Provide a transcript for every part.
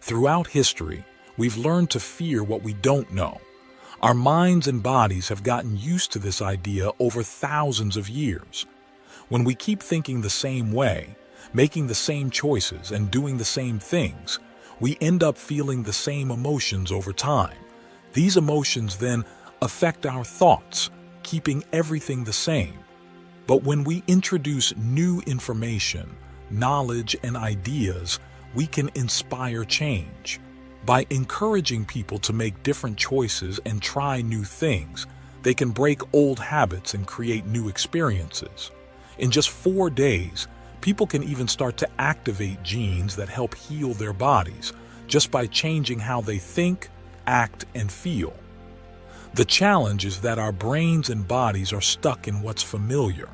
Throughout history, we've learned to fear what we don't know. Our minds and bodies have gotten used to this idea over thousands of years. When we keep thinking the same way, making the same choices, and doing the same things, we end up feeling the same emotions over time. These emotions then affect our thoughts, keeping everything the same. But when we introduce new information, knowledge, and ideas, we can inspire change. By encouraging people to make different choices and try new things, they can break old habits and create new experiences. In just 4 days, people can even start to activate genes that help heal their bodies just by changing how they think, act, and feel. The challenge is that our brains and bodies are stuck in what's familiar.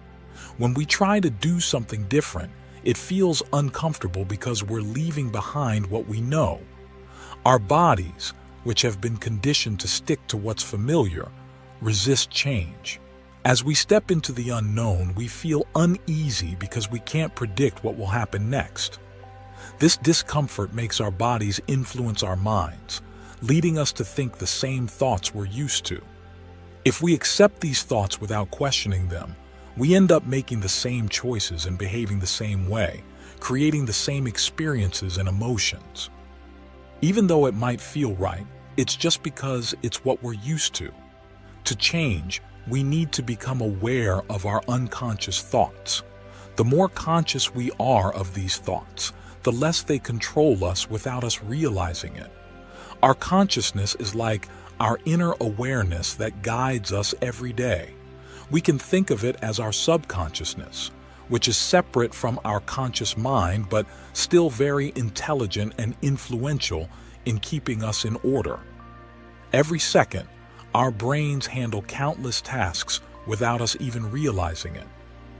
When we try to do something different, it feels uncomfortable because we're leaving behind what we know. Our bodies, which have been conditioned to stick to what's familiar, resist change. As we step into the unknown, we feel uneasy because we can't predict what will happen next. This discomfort makes our bodies influence our minds, leading us to think the same thoughts we're used to. If we accept these thoughts without questioning them, we end up making the same choices and behaving the same way, creating the same experiences and emotions. Even though it might feel right, it's just because it's what we're used to. To change, we need to become aware of our unconscious thoughts. The more conscious we are of these thoughts, the less they control us without us realizing it. Our consciousness is like our inner awareness that guides us every day. We can think of it as our subconsciousness, which is separate from our conscious mind but still very intelligent and influential in keeping us in order. Every second, our brains handle countless tasks without us even realizing it.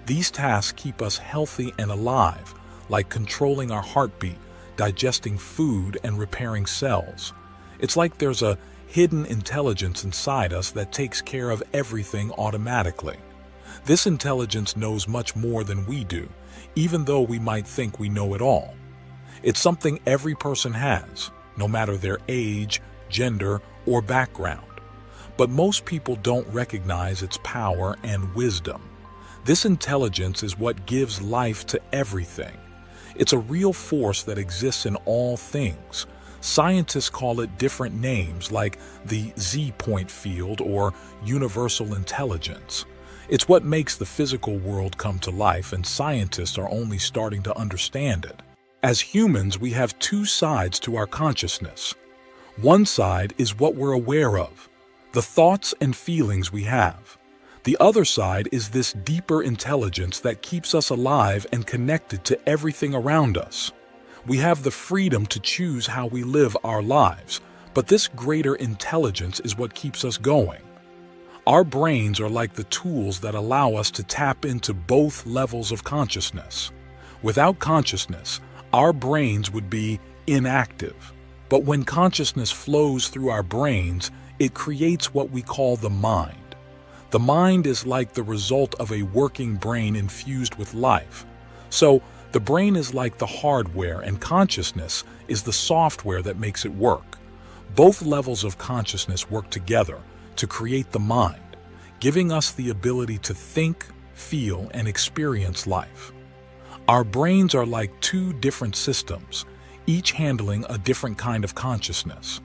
These tasks keep us healthy and alive, like controlling our heartbeat, digesting food, and repairing cells. It's like there's a hidden intelligence inside us that takes care of everything automatically. This intelligence knows much more than we do, even though we might think we know it all. It's something every person has, no matter their age, gender, or background. But most people don't recognize its power and wisdom. This intelligence is what gives life to everything. It's a real force that exists in all things. Scientists call it different names like the Z-point field or universal intelligence. It's what makes the physical world come to life, and scientists are only starting to understand it. As humans, we have two sides to our consciousness. One side is what we're aware of, the thoughts and feelings we have. The other side is this deeper intelligence that keeps us alive and connected to everything around us. We have the freedom to choose how we live our lives, but this greater intelligence is what keeps us going. Our brains are like the tools that allow us to tap into both levels of consciousness. Without consciousness, our brains would be inactive. But when consciousness flows through our brains, it creates what we call the mind. The mind is like the result of a working brain infused with life. So, the brain is like the hardware, and consciousness is the software that makes it work. Both levels of consciousness work together to create the mind, giving us the ability to think, feel, and experience life. Our brains are like two different systems, each handling a different kind of consciousness.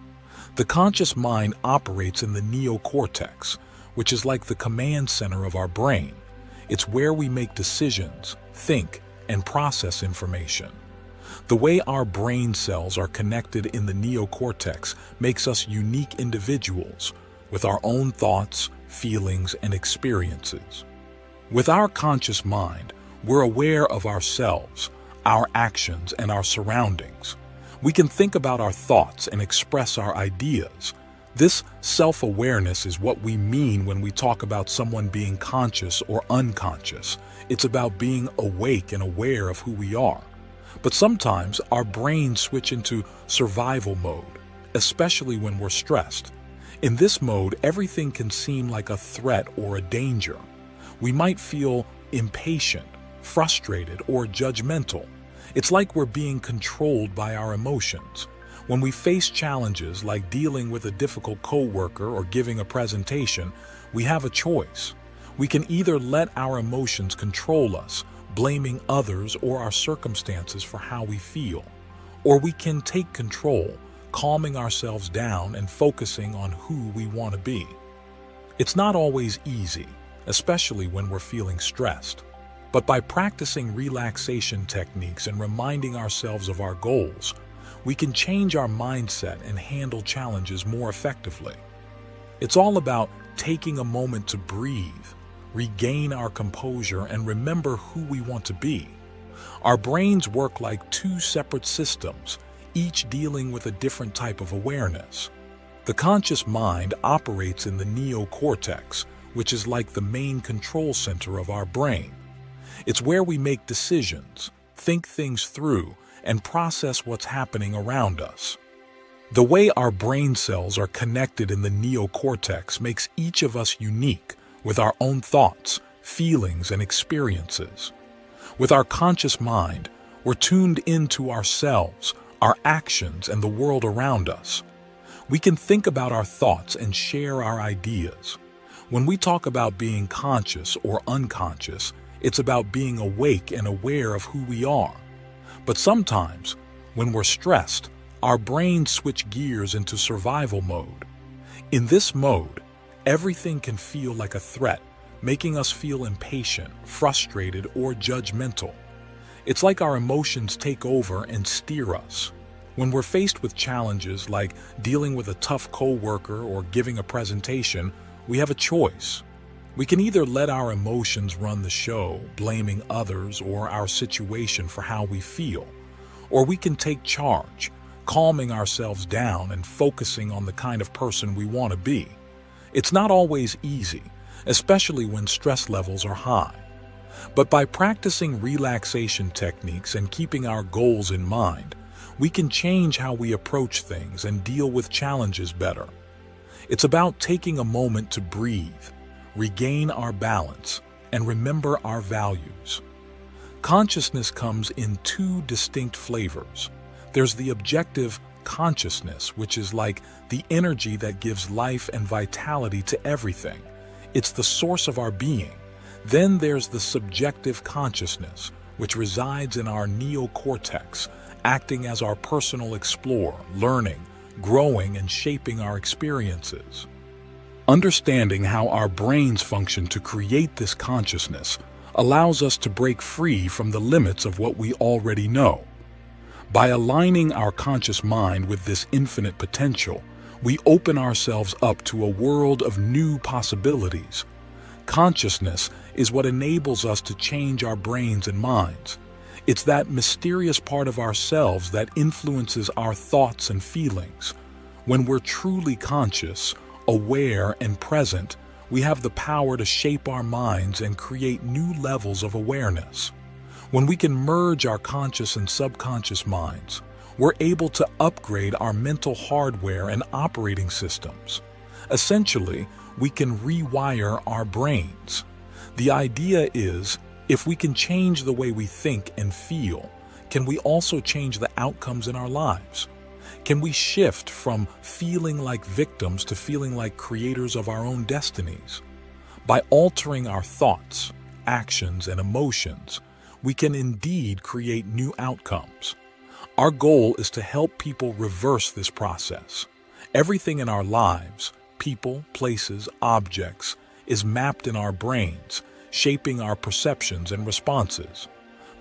The conscious mind operates in the neocortex, which is like the command center of our brain. It's where we make decisions, think, and process information. The way our brain cells are connected in the neocortex makes us unique individuals with our own thoughts, feelings, and experiences. With our conscious mind, we're aware of ourselves, our actions, and our surroundings. We can think about our thoughts and express our ideas. This self-awareness is what we mean when we talk about someone being conscious or unconscious. It's about being awake and aware of who we are. But sometimes our brains switch into survival mode, especially when we're stressed. In this mode, everything can seem like a threat or a danger. We might feel impatient, frustrated, or judgmental. It's like we're being controlled by our emotions. When we face challenges like dealing with a difficult coworker or giving a presentation, we have a choice. We can either let our emotions control us, blaming others or our circumstances for how we feel, or we can take control, calming ourselves down and focusing on who we want to be. It's not always easy, especially when we're feeling stressed. But by practicing relaxation techniques and reminding ourselves of our goals, we can change our mindset and handle challenges more effectively. It's all about taking a moment to breathe, regain our composure, and remember who we want to be. Our brains work like two separate systems, each dealing with a different type of awareness. The conscious mind operates in the neocortex, which is like the main control center of our brain. It's where we make decisions, think things through, and process what's happening around us. The way our brain cells are connected in the neocortex makes each of us unique, with our own thoughts, feelings, and experiences. With our conscious mind, we're tuned into ourselves, our actions, and the world around us. We can think about our thoughts and share our ideas. When we talk about being conscious or unconscious, it's about being awake and aware of who we are. But sometimes, when we're stressed, our brains switch gears into survival mode. In this mode, everything can feel like a threat, making us feel impatient, frustrated, or judgmental. It's like our emotions take over and steer us. When we're faced with challenges like dealing with a tough coworker or giving a presentation, we have a choice. We can either let our emotions run the show, blaming others or our situation for how we feel, or we can take charge, calming ourselves down and focusing on the kind of person we want to be. It's not always easy, especially when stress levels are high. But by practicing relaxation techniques and keeping our goals in mind, we can change how we approach things and deal with challenges better. It's about taking a moment to breathe, regain our balance, and remember our values. Consciousness comes in two distinct flavors. There's the objective consciousness, which is like the energy that gives life and vitality to everything. It's the source of our being. Then there's the subjective consciousness, which resides in our neocortex, acting as our personal explorer, learning, growing, and shaping our experiences. Understanding how our brains function to create this consciousness allows us to break free from the limits of what we already know. By aligning our conscious mind with this infinite potential, we open ourselves up to a world of new possibilities. Consciousness is what enables us to change our brains and minds. It's that mysterious part of ourselves that influences our thoughts and feelings. When we're truly conscious, aware, and present, we have the power to shape our minds and create new levels of awareness. When we can merge our conscious and subconscious minds, we're able to upgrade our mental hardware and operating systems. Essentially, we can rewire our brains. The idea is, if we can change the way we think and feel, can we also change the outcomes in our lives? Can we shift from feeling like victims to feeling like creators of our own destinies? By altering our thoughts, actions, and emotions, we can indeed create new outcomes. Our goal is to help people reverse this process. Everything in our lives, people, places, objects, is mapped in our brains, shaping our perceptions and responses.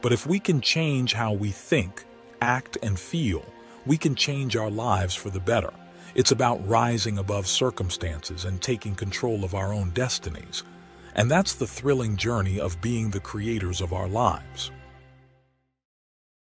But if we can change how we think, act, and feel, we can change our lives for the better. It's about rising above circumstances and taking control of our own destinies. And that's the thrilling journey of being the creators of our lives.